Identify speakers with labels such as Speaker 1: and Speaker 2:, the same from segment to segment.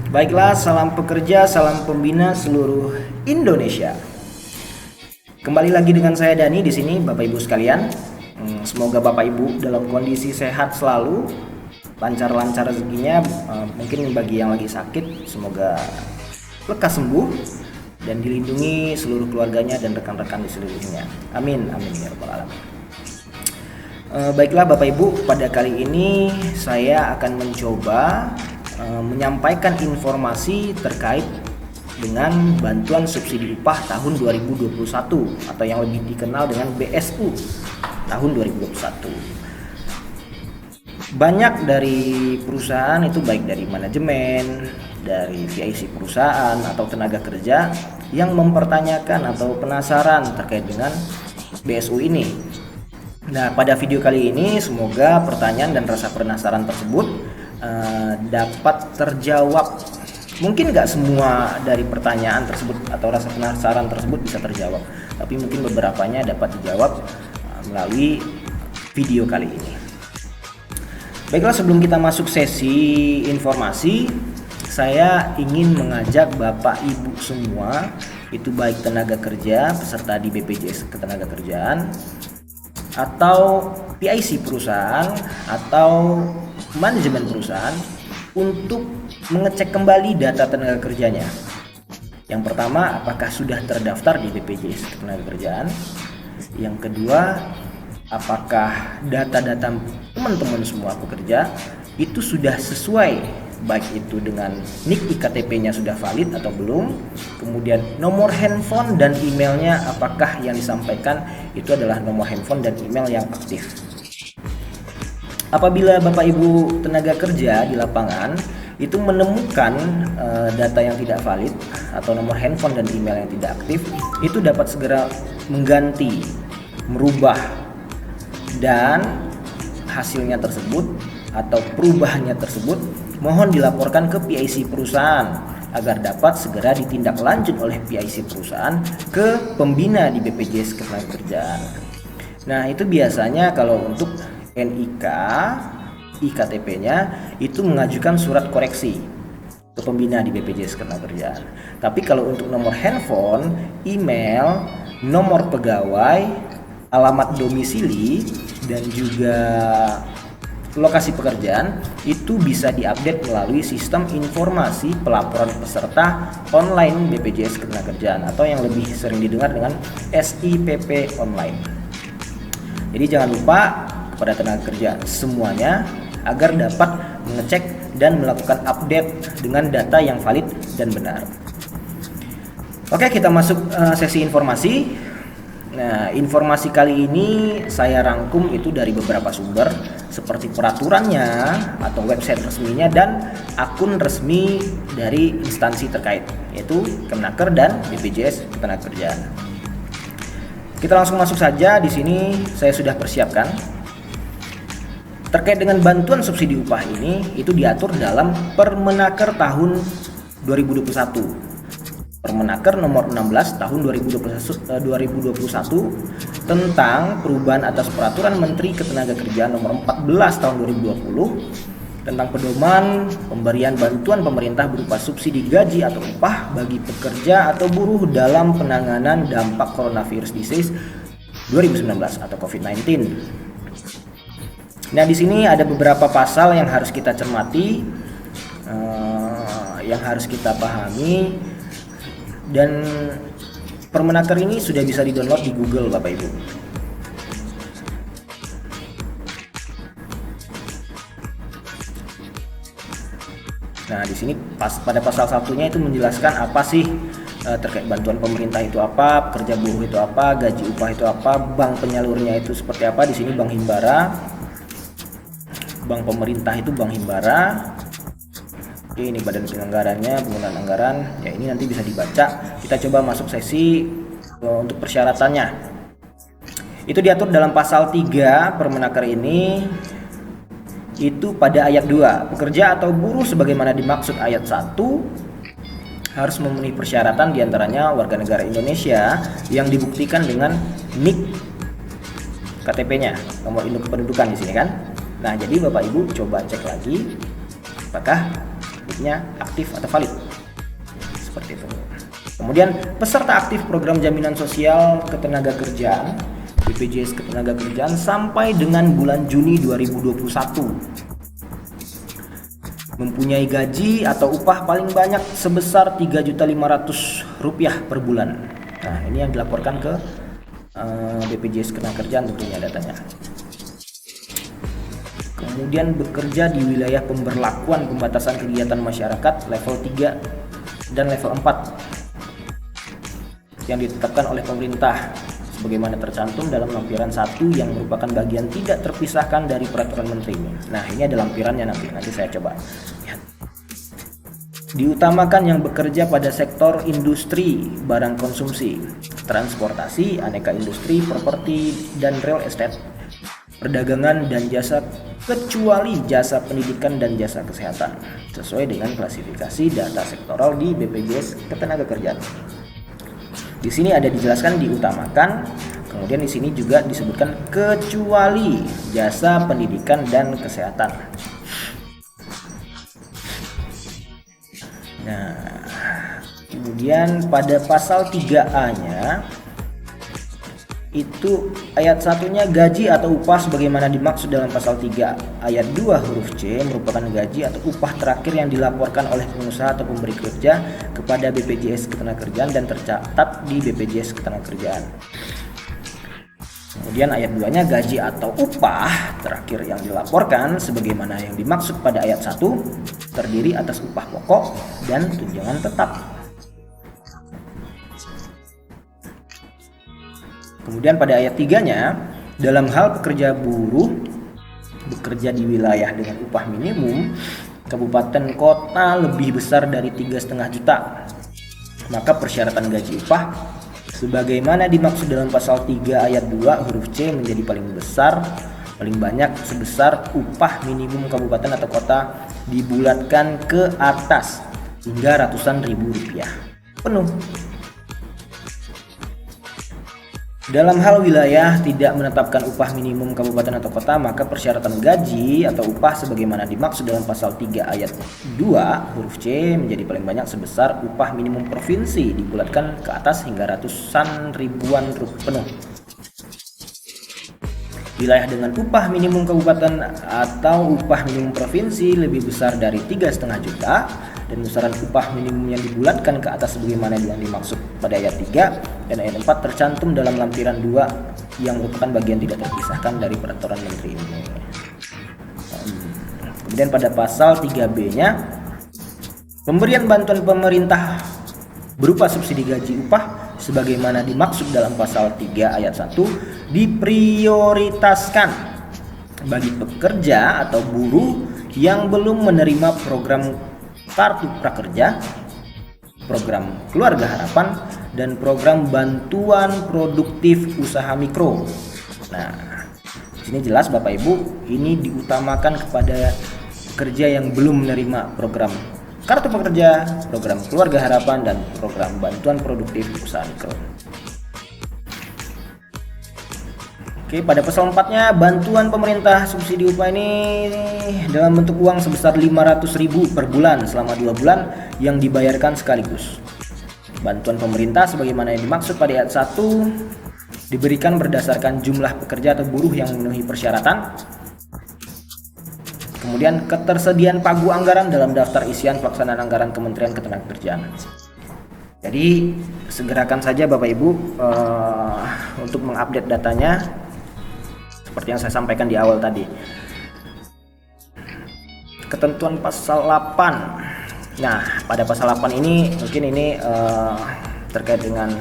Speaker 1: Baiklah, salam pekerja, salam pembina seluruh Indonesia. Kembali lagi dengan saya Dani di sini, Bapak Ibu sekalian. Semoga Bapak Ibu dalam kondisi sehat selalu, lancar-lancar rezekinya. Mungkin bagi yang lagi sakit, semoga lekas sembuh dan dilindungi seluruh keluarganya dan rekan-rekan di seluruhnya. Amin, amin ya rabbal alamin. Baiklah Bapak Ibu, pada kali ini saya akan mencoba menyampaikan informasi terkait dengan bantuan subsidi upah tahun 2021 atau yang lebih dikenal dengan BSU tahun 2021. Banyak dari perusahaan itu, baik dari manajemen, dari VIC perusahaan atau tenaga kerja, yang mempertanyakan atau penasaran terkait dengan BSU ini. Nah, pada video kali ini semoga pertanyaan dan rasa penasaran tersebut dapat terjawab. Mungkin nggak semua dari pertanyaan tersebut atau rasa penasaran tersebut bisa terjawab, tapi mungkin beberapanya dapat dijawab melalui video kali ini. Baiklah, sebelum kita masuk sesi informasi, saya ingin mengajak Bapak Ibu semua, itu baik tenaga kerja, peserta di BPJS Ketenagakerjaan, atau PIC perusahaan, atau manajemen perusahaan, untuk mengecek kembali data tenaga kerjanya. Yang pertama, apakah sudah terdaftar di BPJS Ketenagakerjaan? Yang kedua, apakah data-data teman-teman semua pekerja itu sudah sesuai, baik itu dengan NIK IKTP-nya sudah valid atau belum, kemudian nomor handphone dan emailnya apakah yang disampaikan itu adalah nomor handphone dan email yang aktif. Apabila Bapak Ibu tenaga kerja di lapangan itu menemukan data yang tidak valid atau nomor handphone dan email yang tidak aktif, itu dapat segera mengganti, merubah, dan hasilnya tersebut atau perubahannya tersebut mohon dilaporkan ke PIC perusahaan agar dapat segera ditindaklanjut oleh PIC perusahaan ke pembina di BPJS Ketenagakerjaan. Nah, itu biasanya kalau untuk NIK, IKTP-nya itu mengajukan surat koreksi ke pembina di BPJS Ketenagakerjaan. Tapi kalau untuk nomor handphone, email, nomor pegawai, alamat domisili, dan juga lokasi pekerjaan itu bisa diupdate melalui sistem informasi pelaporan peserta online BPJS Ketenagakerjaan atau yang lebih sering didengar dengan SIPP online. Jadi jangan lupa kepada tenaga kerja semuanya agar dapat mengecek dan melakukan update dengan data yang valid dan benar. Oke, kita masuk sesi informasi. Nah, informasi kali ini saya rangkum itu dari beberapa sumber seperti peraturannya atau website resminya dan akun resmi dari instansi terkait, yaitu Kemenaker dan BPJS Ketenagakerjaan. Kita langsung masuk saja. Di sini saya sudah persiapkan. Terkait dengan bantuan subsidi upah ini itu diatur dalam Permenaker tahun 2021. Permenaker nomor 16 tahun 2021 tentang perubahan atas peraturan Menteri Ketenagakerjaan nomor 14 tahun 2020 tentang pedoman pemberian bantuan pemerintah berupa subsidi gaji atau upah bagi pekerja atau buruh dalam penanganan dampak coronavirus disease 2019 atau COVID-19. Nah, di sini ada beberapa pasal yang harus kita cermati, yang harus kita pahami, dan Permenaker ini sudah bisa di-download di Google, Bapak Ibu. Nah, di sini pada pasal satunya itu menjelaskan apa sih terkait bantuan pemerintah itu apa, pekerja buruh itu apa, gaji upah itu apa, bank penyalurnya itu seperti apa. Di sini Bank Himbara. Bank pemerintah itu Bank Himbara. Oke, ini badan penyelenggaranya, penggunaan anggaran. Ya, ini nanti bisa dibaca. Kita coba masuk sesi untuk persyaratannya. Itu diatur dalam pasal 3 Permenaker ini. Itu pada ayat 2. Pekerja atau buruh sebagaimana dimaksud ayat 1 harus memenuhi persyaratan, diantaranya warga negara Indonesia yang dibuktikan dengan NIK KTP-nya, nomor induk kependudukan di sini kan. Nah, jadi Bapak Ibu coba cek lagi apakah nicknya aktif atau valid. Seperti itu. Kemudian peserta aktif program jaminan sosial ketenagakerjaan BPJS Ketenagakerjaan sampai dengan bulan Juni 2021 mempunyai gaji atau upah paling banyak sebesar Rp3.500.000 per bulan. Nah, ini yang dilaporkan ke BPJS Ketenagakerjaan tentunya datanya. Kemudian bekerja di wilayah pemberlakuan pembatasan kegiatan masyarakat level 3 dan level 4 yang ditetapkan oleh pemerintah sebagaimana tercantum dalam lampiran 1 yang merupakan bagian tidak terpisahkan dari peraturan menteri ini. Nah, ini ada lampirannya nanti saya coba lihat. Diutamakan yang bekerja pada sektor industri, barang konsumsi, transportasi, aneka industri, properti, dan real estate, perdagangan dan jasa kecuali jasa pendidikan dan jasa kesehatan sesuai dengan klasifikasi data sektoral di BPJS Ketenagakerjaan. Di sini ada dijelaskan diutamakan, kemudian di sini juga disebutkan kecuali jasa pendidikan dan kesehatan. Nah, kemudian pada pasal 3A-nya itu ayat 1-nya gaji atau upah sebagaimana dimaksud dalam pasal 3 ayat 2 huruf C merupakan gaji atau upah terakhir yang dilaporkan oleh pengusaha atau pemberi kerja kepada BPJS Ketenagakerjaan dan tercatat di BPJS Ketenagakerjaan. Kemudian ayat 2-nya gaji atau upah terakhir yang dilaporkan sebagaimana yang dimaksud pada ayat 1 terdiri atas upah pokok dan tunjangan tetap. Kemudian pada ayat 3-nya, dalam hal pekerja buruh bekerja di wilayah dengan upah minimum kabupaten kota lebih besar dari 3,5 juta, maka persyaratan gaji upah sebagaimana dimaksud dalam pasal 3 ayat 2 huruf C menjadi paling banyak sebesar upah minimum kabupaten atau kota dibulatkan ke atas hingga ratusan ribu rupiah penuh. Dalam hal wilayah tidak menetapkan upah minimum kabupaten atau kota, maka persyaratan gaji atau upah sebagaimana dimaksud dalam pasal 3 ayat 2 huruf C menjadi paling banyak sebesar upah minimum provinsi dibulatkan ke atas hingga ratusan ribuan rupiah penuh. Wilayah dengan upah minimum kabupaten atau upah minimum provinsi lebih besar dari 3,5 juta dan besaran upah minimum yang dibulatkan ke atas sebagaimana yang dimaksud pada ayat 3 dan ayat 4 tercantum dalam lampiran 2 yang merupakan bagian tidak terpisahkan dari peraturan menteri ini. Kemudian pada pasal 3B-nya pemberian bantuan pemerintah berupa subsidi gaji upah sebagaimana dimaksud dalam pasal 3 ayat 1 diprioritaskan bagi pekerja atau buruh yang belum menerima program Kartu Prakerja, program Keluarga Harapan, dan program bantuan produktif usaha mikro. Nah, di sini jelas Bapak Ibu, ini diutamakan kepada pekerja yang belum menerima program Kartu Prakerja, program Keluarga Harapan, dan program bantuan produktif usaha mikro. Oke, pada pasal 4-nya bantuan pemerintah subsidi upah ini dalam bentuk uang sebesar 500.000 per bulan selama 2 bulan yang dibayarkan sekaligus. Bantuan pemerintah sebagaimana yang dimaksud pada ayat 1 diberikan berdasarkan jumlah pekerja atau buruh yang memenuhi persyaratan. Kemudian ketersediaan pagu anggaran dalam daftar isian pelaksanaan anggaran Kementerian Ketenagakerjaan. Jadi segerakan saja Bapak Ibu untuk mengupdate datanya. Seperti yang saya sampaikan di awal tadi. Ketentuan pasal 8. Nah, pada pasal 8 ini mungkin ini terkait dengan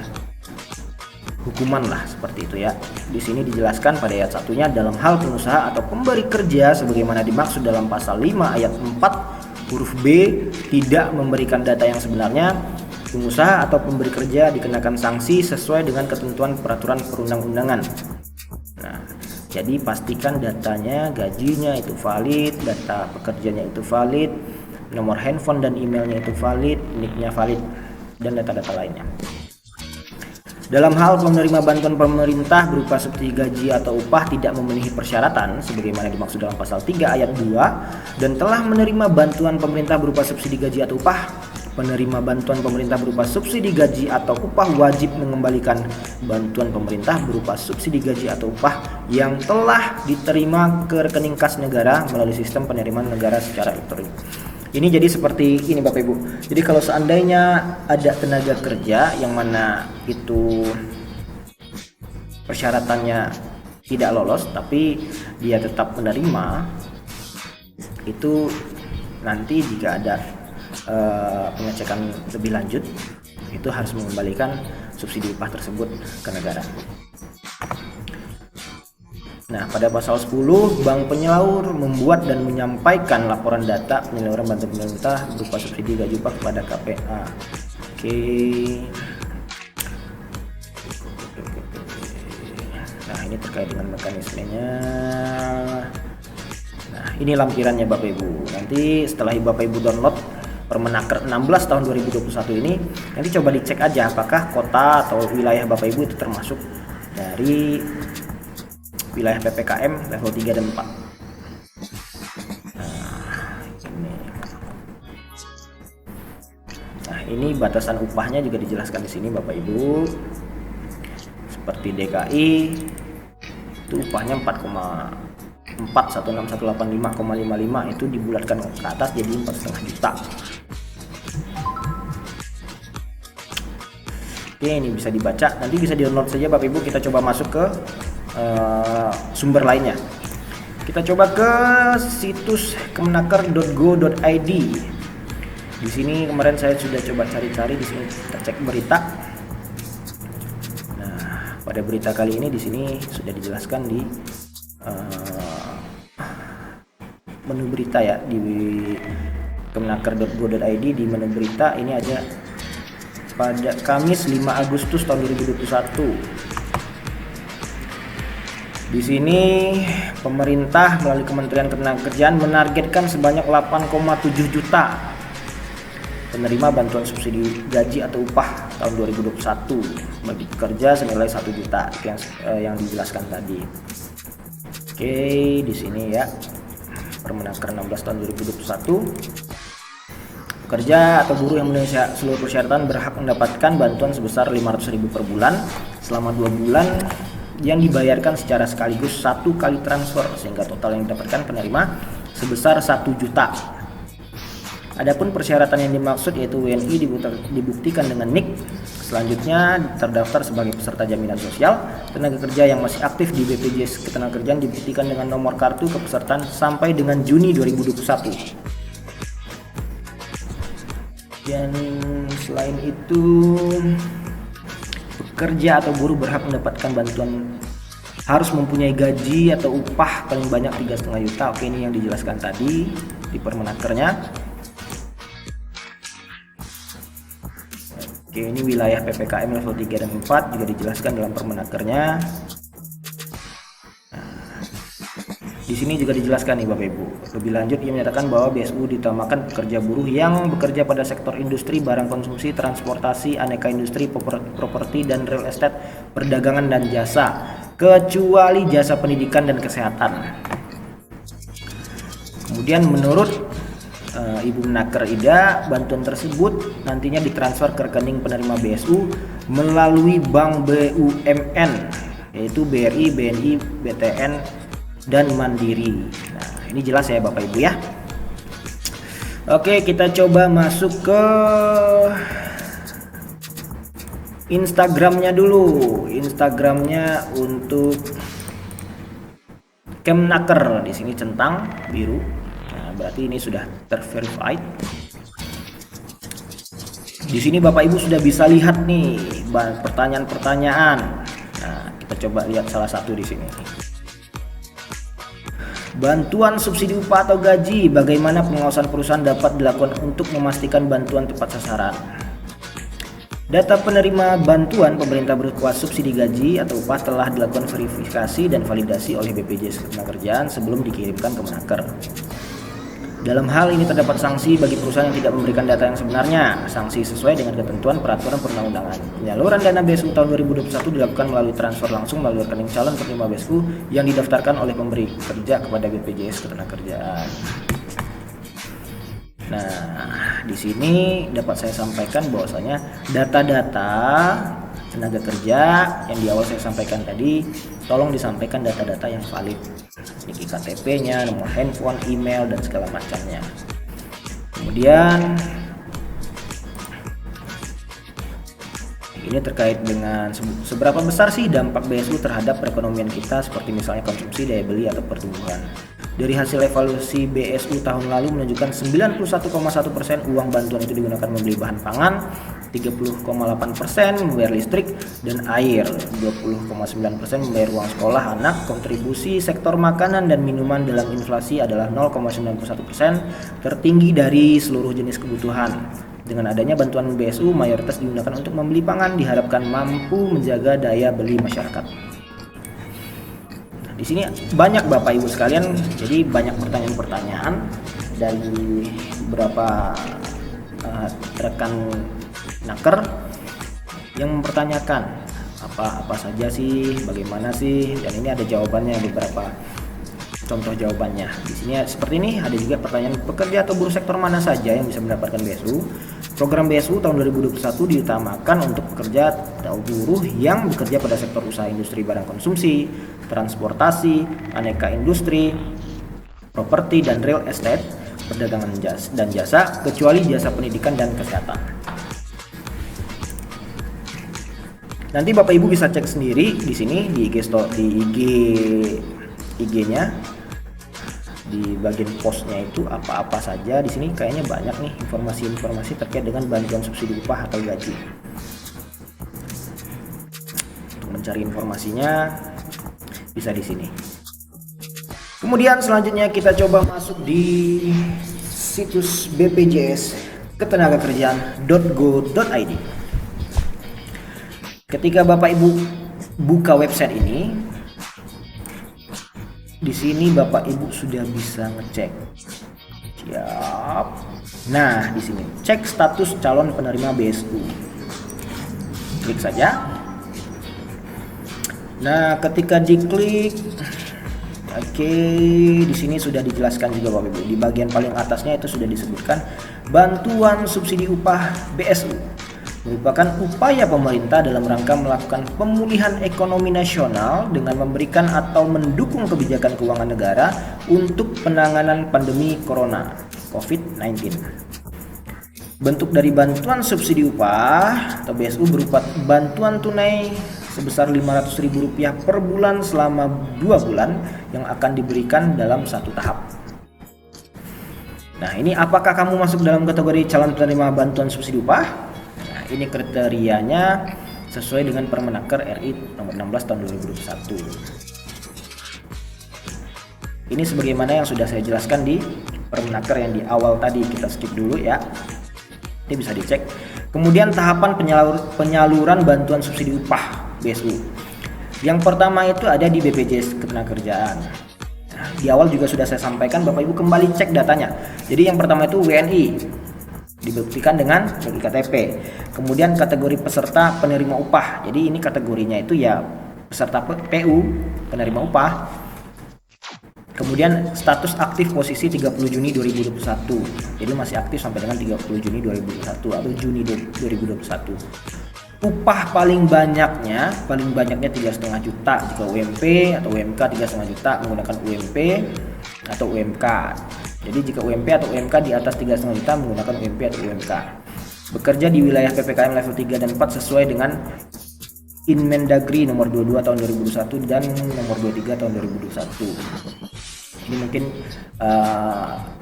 Speaker 1: hukuman lah seperti itu ya. Di sini dijelaskan pada ayat 1-nya dalam hal pengusaha atau pemberi kerja sebagaimana dimaksud dalam pasal 5 ayat 4 huruf B tidak memberikan data yang sebenarnya, pengusaha atau pemberi kerja dikenakan sanksi sesuai dengan ketentuan peraturan perundang-undangan. Nah, jadi pastikan datanya, gajinya itu valid, data pekerjanya itu valid, nomor handphone dan emailnya itu valid, nicknya valid, dan data-data lainnya. Dalam hal penerima bantuan pemerintah berupa subsidi gaji atau upah tidak memenuhi persyaratan sebagaimana dimaksud dalam pasal 3 ayat 2 dan telah menerima bantuan pemerintah berupa subsidi gaji atau upah, penerima bantuan pemerintah berupa subsidi gaji atau upah wajib mengembalikan bantuan pemerintah berupa subsidi gaji atau upah yang telah diterima ke rekening kas negara melalui sistem penerimaan negara secara elektronik. Ini jadi seperti ini Bapak Ibu. Jadi kalau seandainya ada tenaga kerja yang mana itu persyaratannya tidak lolos tapi dia tetap menerima, itu nanti jika ada pengecekan lebih lanjut itu harus mengembalikan subsidi upah tersebut ke negara. Nah, pada pasal 10, bank penyaluran membuat dan menyampaikan laporan data penyaluran bantuan pemerintah berupa subsidi gaji upah kepada KPA. Oke. Nah, ini terkait dengan mekanismenya. Nah, ini lampirannya Bapak Ibu. Nanti setelah Bapak Ibu download Permenaker 16 tahun 2021 ini, nanti coba dicek aja apakah kota atau wilayah Bapak Ibu itu termasuk dari wilayah PPKM level 3 dan 4. Nah, ini batasan upahnya juga dijelaskan di sini Bapak Ibu. Seperti DKI itu upahnya 4,16185,55 itu dibulatkan ke atas jadi 4,5 juta. Oke, ini bisa dibaca, nanti bisa di-download saja Bapak Ibu. Kita coba masuk ke sumber lainnya. Kita coba ke situs kemenaker.go.id. Di sini kemarin saya sudah coba cari-cari, di sini kita cek berita. Nah, pada berita kali ini di sini sudah dijelaskan di menu berita ya, di kemenaker.go.id. Di menu berita ini aja pada Kamis 5 Agustus tahun 2021. Di sini pemerintah melalui Kementerian Ketenagakerjaan menargetkan sebanyak 8,7 juta penerima bantuan subsidi gaji atau upah tahun 2021 bagi pekerja senilai 1 juta. Itu yang dijelaskan tadi. Oke, di sini ya. Permenaker 16 tahun 2021. Pekerja atau buruh yang memenuhi seluruh persyaratan berhak mendapatkan bantuan sebesar 500.000 per bulan selama 2 bulan yang dibayarkan secara sekaligus 1 kali transfer sehingga total yang didapatkan penerima sebesar 1 juta. Adapun persyaratan yang dimaksud yaitu WNI dibuktikan dengan NIK, selanjutnya terdaftar sebagai peserta jaminan sosial. Tenaga kerja yang masih aktif di BPJS Ketenagakerjaan dibuktikan dengan nomor kartu kepesertaan sampai dengan Juni 2021. Dan selain itu pekerja atau buruh berhak mendapatkan bantuan harus mempunyai gaji atau upah paling banyak 3,5 juta. Oke, ini yang dijelaskan tadi di Permenakernya. Oke, ini wilayah PPKM level 3 dan 4 juga dijelaskan dalam Permenakernya. Di sini juga dijelaskan nih Bapak Ibu. Lebih lanjut ia menyatakan bahwa BSU ditamakan pekerja buruh yang bekerja pada sektor industri, barang konsumsi, transportasi, aneka industri, properti dan real estate, perdagangan dan jasa, kecuali jasa pendidikan dan kesehatan. Kemudian menurut Ibu Menaker Ida, bantuan tersebut nantinya ditransfer ke rekening penerima BSU melalui bank BUMN yaitu BRI, BNI, BTN dan Mandiri. Nah, ini jelas ya Bapak Ibu ya. Oke, kita coba masuk ke Instagramnya dulu. Instagramnya untuk Kemenaker di sini centang biru. Nah, berarti ini sudah terverified. Di sini Bapak Ibu sudah bisa lihat nih pertanyaan-pertanyaan. Nah, kita coba lihat salah satu di sini. Bantuan subsidi upah atau gaji, bagaimana pengawasan perusahaan dapat dilakukan untuk memastikan bantuan tepat sasaran? Data penerima bantuan pemerintah berupa subsidi gaji atau upah telah dilakukan verifikasi dan validasi oleh BPJS Ketenagakerjaan sebelum dikirimkan ke Menaker. Dalam hal ini terdapat sanksi bagi perusahaan yang tidak memberikan data yang sebenarnya. Sanksi sesuai dengan ketentuan peraturan perundang-undangan. Penyaluran dana BSU tahun 2021 dilakukan melalui transfer langsung melalui rekening calon penerima BSU yang didaftarkan oleh pemberi kerja kepada BPJS Ketenagakerjaan. Nah, di sini dapat saya sampaikan bahwasanya data-data tenaga kerja yang di awal saya sampaikan tadi, tolong disampaikan data-data yang valid. Ini KTP-nya, nomor handphone, email, dan segala macamnya. Kemudian ini terkait dengan seberapa besar sih dampak BSU terhadap perekonomian kita, seperti misalnya konsumsi, daya beli, atau pertumbuhan. Dari hasil evaluasi BSU tahun lalu menunjukkan 91,1% uang bantuan itu digunakan membeli bahan pangan, 30,8% membayar listrik dan air, 20,9% membayar uang sekolah anak. Kontribusi sektor makanan dan minuman dalam inflasi adalah 0,91%, tertinggi dari seluruh jenis kebutuhan. Dengan adanya bantuan BSU, mayoritas digunakan untuk membeli pangan, diharapkan mampu menjaga daya beli masyarakat. Di sini banyak Bapak Ibu sekalian, jadi banyak pertanyaan-pertanyaan dari beberapa rekan naker yang mempertanyakan apa saja sih, bagaimana sih, dan ini ada jawabannya, beberapa contoh jawabannya. Di sini seperti ini, ada juga pertanyaan, pekerja atau buruh sektor mana saja yang bisa mendapatkan BSU? Program BSU tahun 2021 diutamakan untuk pekerja atau buruh yang bekerja pada sektor usaha industri barang konsumsi, transportasi, aneka industri, properti dan real estate, perdagangan dan jasa, kecuali jasa pendidikan dan kesehatan. Nanti Bapak Ibu bisa cek sendiri di sini di IG-nya. Di bagian postnya itu apa-apa saja. Di sini kayaknya banyak nih informasi-informasi terkait dengan bantuan subsidi upah atau gaji. Untuk mencari informasinya bisa di sini. Kemudian selanjutnya kita coba masuk di situs BPJS Ketenagakerjaan.go.id. Ketika Bapak Ibu buka website ini, di sini Bapak Ibu sudah bisa ngecek. Siap. Nah, di sini cek status calon penerima BSU. Klik saja. Nah, ketika diklik, oke, di sini sudah dijelaskan juga Bapak Ibu. Di bagian paling atasnya itu sudah disebutkan bantuan subsidi upah BSU merupakan upaya pemerintah dalam rangka melakukan pemulihan ekonomi nasional dengan memberikan atau mendukung kebijakan keuangan negara untuk penanganan pandemi corona COVID-19. Bentuk dari bantuan subsidi upah atau BSU berupa bantuan tunai sebesar Rp500.000 per bulan selama 2 bulan yang akan diberikan dalam satu tahap. Nah, ini apakah kamu masuk dalam kategori calon penerima bantuan subsidi upah? Ini kriterianya sesuai dengan Permenaker RI nomor 16 tahun 2021. Ini sebagaimana yang sudah saya jelaskan di Permenaker yang di awal tadi, kita skip dulu ya. Ini bisa dicek. Kemudian tahapan penyaluran bantuan subsidi upah BSU. Yang pertama itu ada di BPJS Ketenagakerjaan. Nah, di awal juga sudah saya sampaikan, Bapak Ibu kembali cek datanya. Jadi yang pertama itu WNI. Dibuktikan dengan bagi KTP. Kemudian kategori peserta penerima upah. Jadi ini kategorinya itu ya peserta PU, penerima upah. Kemudian status aktif posisi 30 Juni 2021. Jadi masih aktif sampai dengan 30 Juni 2021 atau Juni 2021. Upah paling banyaknya 3,5 juta jika UMP atau UMK 3,5 juta menggunakan UMP atau UMK. Jadi jika UMP atau UMK di atas 3,5 juta menggunakan UMP atau UMK. Bekerja di wilayah PPKM level 3 dan 4 sesuai dengan Inmendagri nomor 22 tahun 2021 dan nomor 23 tahun 2021. Ini mungkin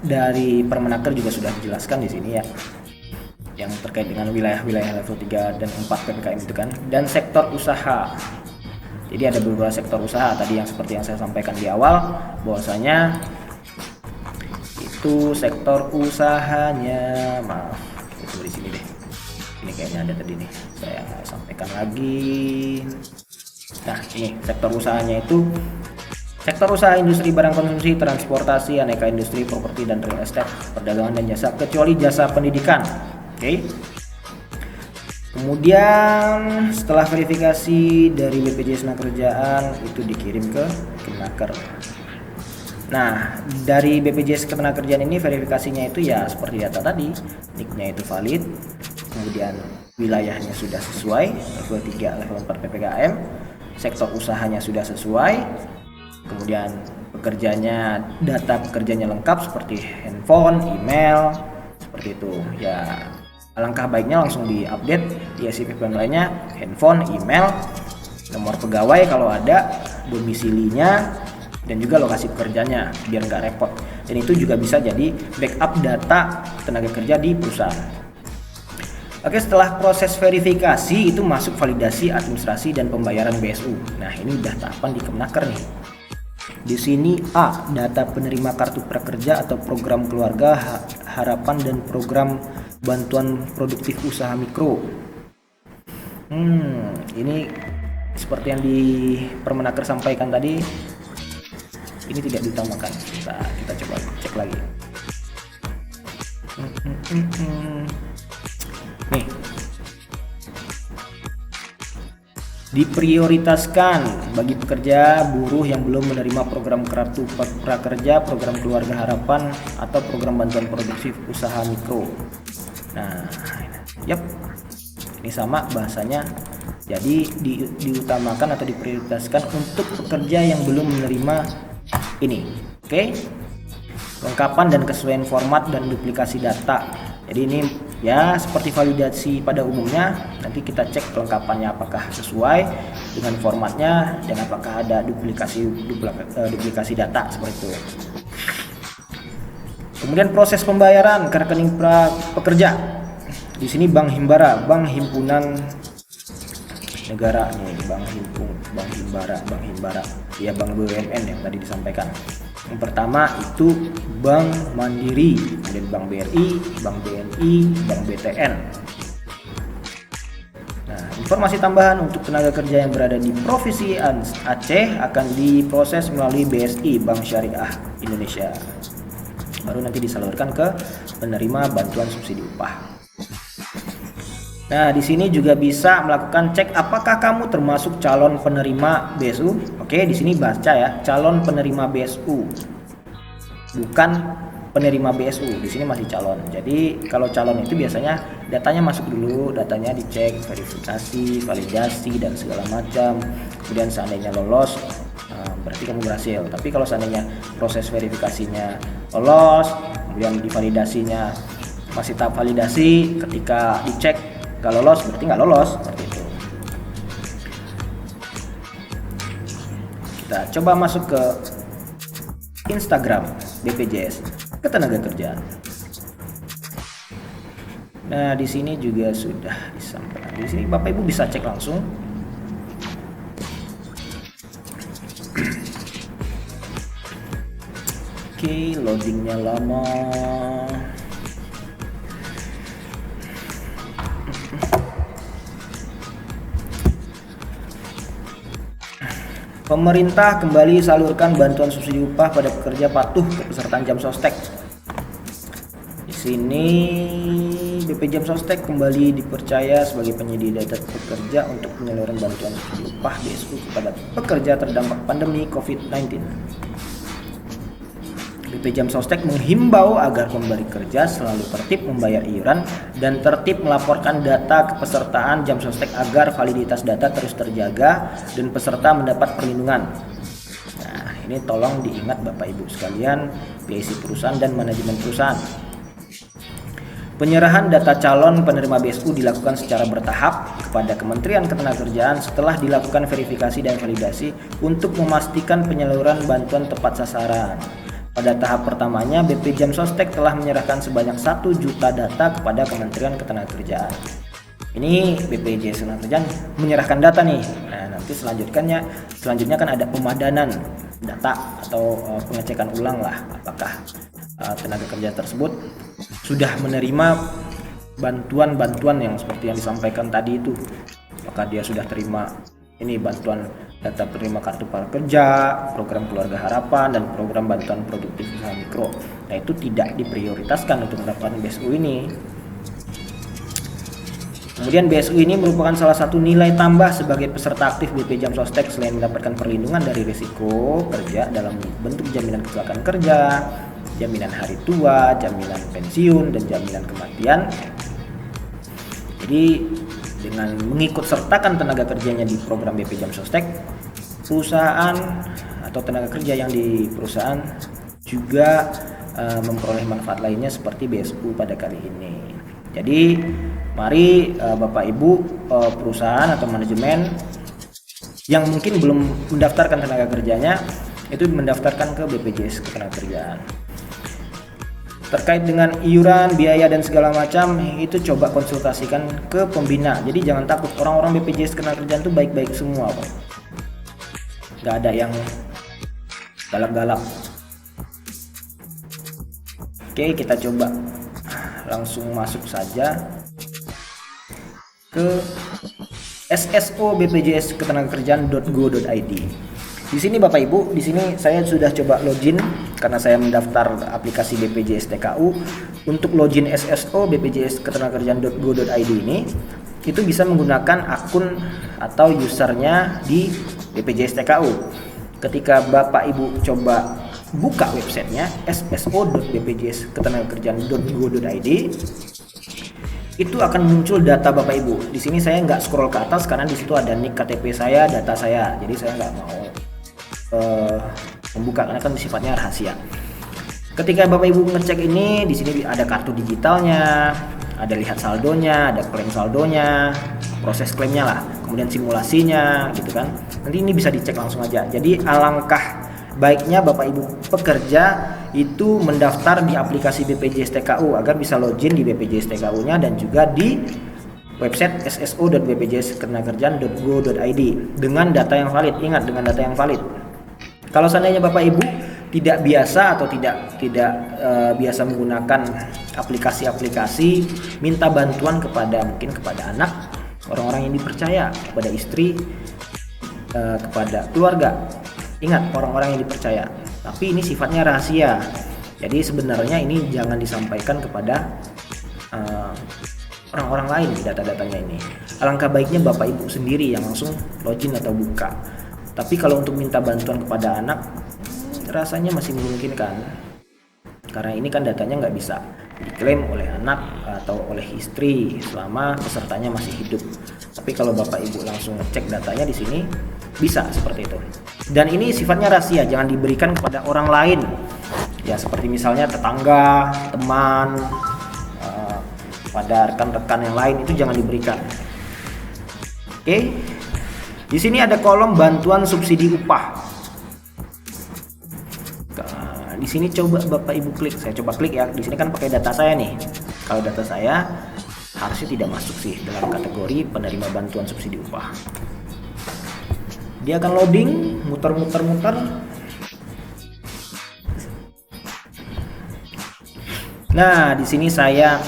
Speaker 1: dari Permenaker juga sudah dijelaskan di sini ya, yang terkait dengan wilayah-wilayah level 3 dan 4 PPKM itu kan. Dan sektor usaha. Jadi ada beberapa sektor usaha tadi yang seperti yang saya sampaikan di awal, bahwasanya itu sektor usahanya, maaf, itu di sini deh. Ini kayaknya ada tadi nih, saya sampaikan lagi. Nah, ini sektor usahanya itu Sektor usaha industri barang konsumsi, transportasi, aneka industri, properti dan real estate, perdagangan dan jasa, kecuali jasa pendidikan. Oke. Kemudian setelah verifikasi dari BPJS Ketenagakerjaan itu dikirim ke Kemenaker. Nah, dari BPJS Ketenagakerjaan ini verifikasinya itu ya seperti data tadi, NIK-nya itu valid, kemudian wilayahnya sudah sesuai, level 3, level 4 PPKM, sektor usahanya sudah sesuai, kemudian pekerjanya, data pekerjanya lengkap seperti handphone, email, seperti itu. Ya, alangkah baiknya langsung diupdate di SIPP lainnya, handphone, email, nomor pegawai kalau ada, domisilinya, dan juga lokasi pekerjanya biar nggak repot. Dan itu juga bisa jadi backup data tenaga kerja di perusahaan. Oke, setelah proses verifikasi itu masuk validasi administrasi dan pembayaran BSU. Nah, ini udah tahapan di Kemenaker nih. Di sini A, data penerima kartu prakerja atau program keluarga harapan dan program bantuan produktif usaha mikro. Ini seperti yang di Permenaker sampaikan tadi, ini tidak diutamakan. Kita coba cek lagi. Nih, diprioritaskan bagi pekerja buruh yang belum menerima program kartu prakerja, program keluarga harapan atau program bantuan produktif usaha mikro. Nah, ini sama bahasanya. Jadi diutamakan atau diprioritaskan untuk pekerja yang belum menerima ini. Oke. Lengkapan dan kesesuaian format dan duplikasi data. Jadi ini ya seperti validasi pada umumnya, nanti kita cek kelengkapannya apakah sesuai dengan formatnya dan apakah ada duplikasi data seperti itu. Kemudian proses pembayaran ke rekening pekerja. Di sini Bank Himbara, Bank Himpunan Negara nih, Bank Himbara, ya Bank BUMN yang tadi disampaikan. Yang pertama itu Bank Mandiri, kemudian Bank BRI, Bank BNI, Bank BTN. Nah, informasi tambahan untuk tenaga kerja yang berada di Provinsi Aceh akan diproses melalui BSI, Bank Syariah Indonesia. Baru nanti disalurkan ke penerima bantuan subsidi upah. Nah, di sini juga bisa melakukan cek apakah kamu termasuk calon penerima BSU. Oke, di sini baca ya, calon penerima BSU. Bukan penerima BSU. Di sini masih calon. Jadi, kalau calon itu biasanya datanya masuk dulu, datanya dicek, verifikasi, validasi dan segala macam. Kemudian seandainya lolos, berarti kamu berhasil. Tapi kalau seandainya proses verifikasinya lolos, kemudian divalidasinya masih tahap validasi, ketika dicek nggak lolos berarti nggak lolos, seperti itu. Kita coba masuk ke Instagram BPJS Ketenagakerjaan. Nah, di sini juga sudah disampaikan. Di sini Bapak Ibu bisa cek langsung. Oke, loadingnya lama. Pemerintah kembali salurkan bantuan subsidi upah pada pekerja patuh kepesertaan jam sostek. Di sini BP Jam Sostek kembali dipercaya sebagai penyedia data pekerja untuk penyaluran bantuan subsidi upah BSU kepada pekerja terdampak pandemi COVID-19. BP Jam Sostek menghimbau agar pemberi kerja selalu tertib membayar iuran dan tertib melaporkan data kepesertaan Jam Sostek agar validitas data terus terjaga dan peserta mendapat perlindungan. Nah, ini tolong diingat Bapak Ibu sekalian, PIC perusahaan dan manajemen perusahaan. Penyerahan data calon penerima BSU dilakukan secara bertahap kepada Kementerian Ketenagakerjaan setelah dilakukan verifikasi dan validasi untuk memastikan penyaluran bantuan tepat sasaran. Pada tahap pertamanya, BP Jam Sostek telah menyerahkan sebanyak 1 juta data kepada Kementerian Ketenagakerjaan. Ini BPJS Ketenagakerjaan menyerahkan data nih. Nah, nanti selanjutnya kan ada pemadanan data atau pengecekan ulang lah, apakah tenaga kerja tersebut sudah menerima bantuan-bantuan yang seperti yang disampaikan tadi itu. Apakah dia sudah terima ini bantuan data penerima kartu prakerja, program keluarga harapan, dan program bantuan produktif usaha mikro. Nah, itu tidak diprioritaskan untuk mendapatkan BSU ini. Kemudian BSU ini merupakan salah satu nilai tambah sebagai peserta aktif BP Jam Sostek selain mendapatkan perlindungan dari risiko kerja dalam bentuk jaminan kecelakaan kerja, jaminan hari tua, jaminan pensiun, dan jaminan kematian. Jadi dengan mengikut sertakan tenaga kerjanya di program BP Jam Sostek, perusahaan atau tenaga kerja yang di perusahaan juga memperoleh manfaat lainnya seperti BSU pada kali ini. Jadi mari Bapak Ibu perusahaan atau manajemen yang mungkin belum mendaftarkan tenaga kerjanya itu mendaftarkan ke BPJS Ketenagakerjaan. Terkait dengan iuran, biaya dan segala macam itu coba konsultasikan ke pembina. Jadi jangan takut, orang-orang BPJS Ketenagakerjaan itu baik-baik semua, Pak. Gak ada yang galak-galak. Oke, kita coba langsung masuk saja ke sso.bpjsketenagakerjaan.go.id. Di sini Bapak Ibu, di sini saya sudah coba login karena saya mendaftar aplikasi BPJS TKU. Untuk login sso.bpjsketenagakerjaan.go.id ini itu bisa menggunakan akun atau usernya di BPJS TKU. Ketika Bapak Ibu coba buka websitenya sso.bpjsketenagakerjaan.go.id, itu akan muncul data Bapak Ibu. Di sini saya nggak scroll ke atas karena di situ ada nick KTP saya, data saya. Jadi saya nggak mau membuka karena kan sifatnya rahasia. Ketika Bapak Ibu ngecek ini, di sini ada kartu digitalnya, ada lihat saldonya, ada klaim saldonya, proses klaimnya lah, kemudian simulasinya, gitu kan. Nanti ini bisa dicek langsung aja. Jadi alangkah baiknya Bapak Ibu pekerja itu mendaftar di aplikasi BPJS TKU agar bisa login di BPJS TKU-nya dan juga di website sso.bpjsketenagakerjaan.go.id dengan data yang valid. Ingat, dengan data yang valid. Kalau seandainya Bapak Ibu tidak biasa atau tidak biasa menggunakan aplikasi-aplikasi, minta bantuan mungkin kepada anak, orang-orang yang dipercaya, kepada istri, kepada keluarga. Ingat, orang-orang yang dipercaya, tapi ini sifatnya rahasia. Jadi sebenarnya ini jangan disampaikan kepada orang-orang lain di data-datanya ini. Alangkah baiknya Bapak Ibu sendiri yang langsung login atau buka. Tapi kalau untuk minta bantuan kepada anak, rasanya masih memungkinkan. Karena ini kan datanya nggak bisa diklaim oleh anak atau oleh istri selama pesertanya masih hidup. Tapi kalau Bapak Ibu langsung ngecek datanya di sini, bisa seperti itu. Dan ini sifatnya rahasia, jangan diberikan kepada orang lain. Ya seperti misalnya tetangga, teman, pada rekan-rekan yang lain itu jangan diberikan. Oke. Di sini ada kolom bantuan subsidi upah. Di sini coba Bapak Ibu klik. Saya coba klik ya. Di sini kan pakai data saya nih. Kalau data saya harusnya tidak masuk sih dalam kategori penerima bantuan subsidi upah. Dia akan loading, muter-muter. Nah, di sini saya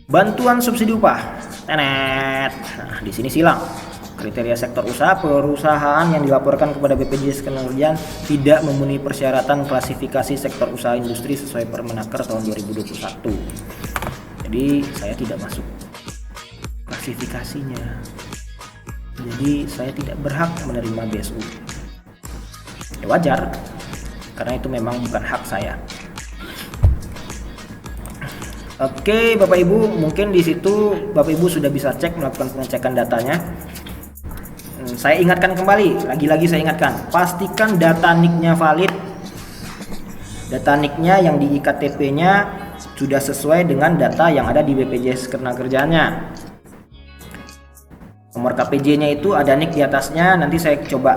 Speaker 1: bantuan subsidi upah. Tenet. Nah, di sini silang. Kriteria sektor usaha, perusahaan yang dilaporkan kepada BPJS Ketenagakerjaan tidak memenuhi persyaratan klasifikasi sektor usaha industri sesuai Permenaker tahun 2021. Jadi saya tidak masuk klasifikasinya. Jadi saya tidak berhak menerima BSU. Ya wajar, karena itu memang bukan hak saya. Oke, Bapak Ibu, mungkin di situ Bapak Ibu sudah bisa melakukan pengecekan datanya. Saya ingatkan kembali, lagi-lagi saya ingatkan, pastikan data NIK-nya valid. Data NIK-nya yang di IKTP-nya sudah sesuai dengan data yang ada di BPJS Ketenagakerjaannya. Nomor KPJ-nya itu ada NIK di atasnya. Nanti saya coba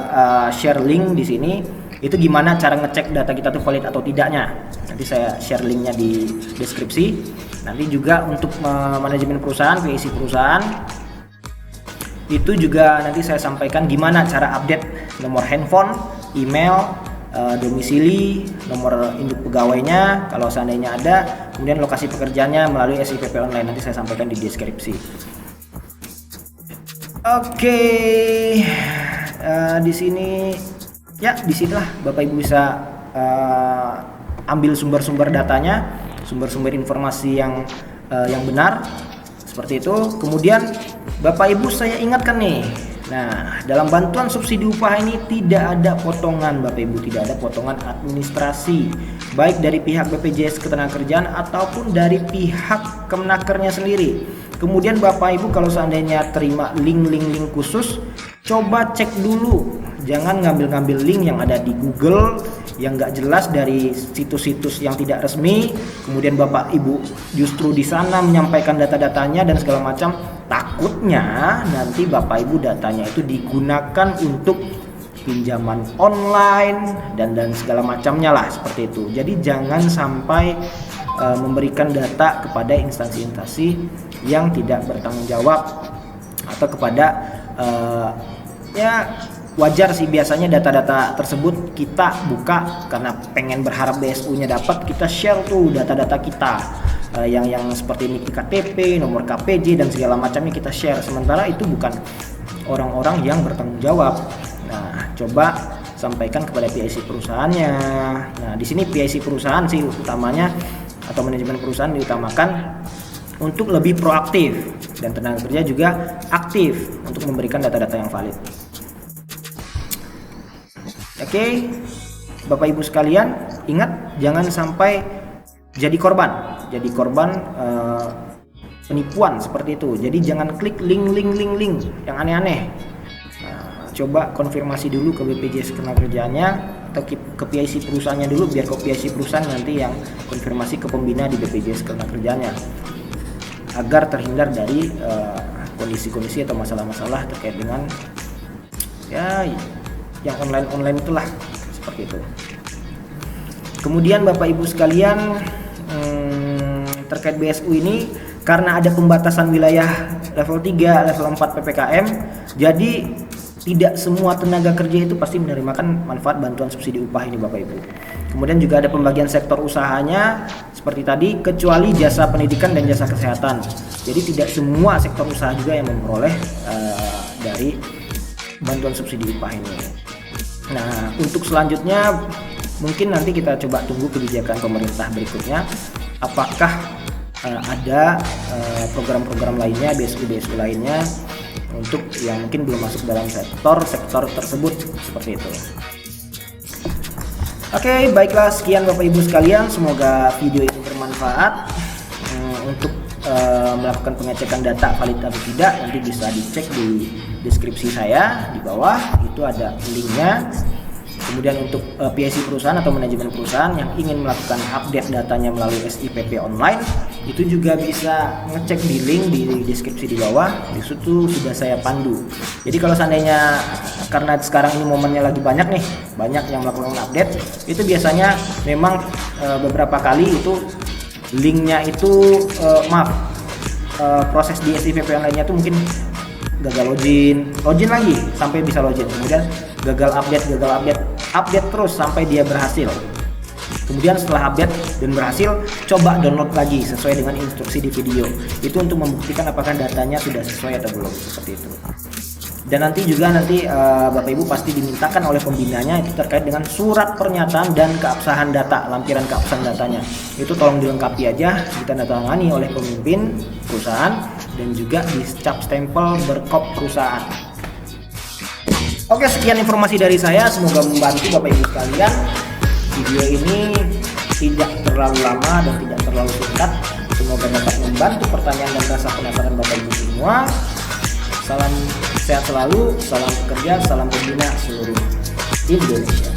Speaker 1: share link di sini. Itu gimana cara ngecek data kita tuh valid atau tidaknya. Nanti saya share linknya di deskripsi. Nanti juga untuk manajemen perusahaan, PIC perusahaan, itu juga nanti saya sampaikan gimana cara update nomor handphone, email, domisili, nomor induk pegawainya kalau seandainya ada, kemudian lokasi pekerjaannya melalui SIPP online. Nanti saya sampaikan di deskripsi. Oke, Di sini ya, disinilah Bapak Ibu bisa ambil sumber-sumber datanya, sumber-sumber informasi yang benar seperti itu. Kemudian Bapak Ibu saya ingatkan nih, nah dalam bantuan subsidi upah ini tidak ada potongan Bapak Ibu, tidak ada potongan administrasi baik dari pihak BPJS Ketenagakerjaan ataupun dari pihak Kemenakernya sendiri. Kemudian Bapak Ibu kalau seandainya terima link khusus, coba cek dulu, jangan ngambil link yang ada di Google yang nggak jelas dari situs-situs yang tidak resmi. Kemudian Bapak Ibu justru di sana menyampaikan data-datanya dan segala macam. Takutnya nanti Bapak Ibu datanya itu digunakan untuk pinjaman online dan segala macamnya lah seperti itu. Jadi jangan sampai memberikan data kepada instansi-instansi yang tidak bertanggung jawab atau kepada ya wajar sih, biasanya data-data tersebut kita buka karena pengen berharap BSU-nya dapat, kita share tuh data-data kita yang seperti NIK KTP, nomor KPJ dan segala macamnya kita share, sementara itu bukan orang-orang yang bertanggung jawab. Nah, coba sampaikan kepada PIC perusahaannya. Nah, di sini PIC perusahaan sih utamanya atau manajemen perusahaan diutamakan untuk lebih proaktif dan tenaga kerja juga aktif untuk memberikan data-data yang valid. Oke, Bapak Ibu sekalian, ingat jangan sampai jadi korban penipuan seperti itu. Jadi jangan klik link yang aneh-aneh. Nah, coba konfirmasi dulu ke BPJS Ketenagakerjaannya atau ke PIC perusahaannya dulu, biar ke PIC perusahaan nanti yang konfirmasi ke pembina di BPJS Ketenagakerjaannya, agar terhindar dari kondisi-kondisi atau masalah-masalah terkait dengan ya yang online itulah, seperti itu. Kemudian Bapak Ibu sekalian, terkait BSU ini karena ada pembatasan wilayah level 3, level 4 PPKM, jadi tidak semua tenaga kerja itu pasti menerima manfaat bantuan subsidi upah ini Bapak Ibu. Kemudian juga ada pembagian sektor usahanya seperti tadi, kecuali jasa pendidikan dan jasa kesehatan. Jadi tidak semua sektor usaha juga yang memperoleh dari bantuan subsidi upah ini. Nah, untuk selanjutnya mungkin nanti kita coba tunggu kebijakan pemerintah berikutnya, apakah ada program-program lainnya, BSU lainnya untuk yang mungkin belum masuk dalam sektor tersebut, seperti itu. Oke, baiklah, sekian Bapak Ibu sekalian, semoga video ini bermanfaat. Untuk melakukan pengecekan data valid atau tidak, nanti bisa dicek di deskripsi saya di bawah, itu ada linknya. Kemudian untuk PIC perusahaan atau manajemen perusahaan yang ingin melakukan update datanya melalui SIPP online, itu juga bisa ngecek di link di deskripsi di bawah. Di situ sudah saya pandu. Jadi kalau seandainya, karena sekarang ini momennya lagi banyak yang melakukan update, itu biasanya memang beberapa kali itu linknya itu proses di SIPP online-nya itu mungkin gagal login lagi sampai bisa login, kemudian gagal update terus sampai dia berhasil. Kemudian setelah update dan berhasil, coba download lagi sesuai dengan instruksi di video. Itu untuk membuktikan apakah datanya sudah sesuai atau belum, seperti itu. Dan nanti Bapak Ibu pasti dimintakan oleh pembinanya itu terkait dengan surat pernyataan dan keabsahan data, lampiran keabsahan datanya. Itu tolong dilengkapi aja, ditandatangani oleh pemimpin perusahaan dan juga dicap stempel berkop perusahaan. Oke, sekian informasi dari saya, semoga membantu Bapak Ibu sekalian. Video ini tidak terlalu lama dan tidak terlalu singkat, semoga dapat membantu pertanyaan dan rasa penasaran Bapak Ibu semua. Salam sehat selalu, salam pekerja, salam pembina seluruh Indonesia.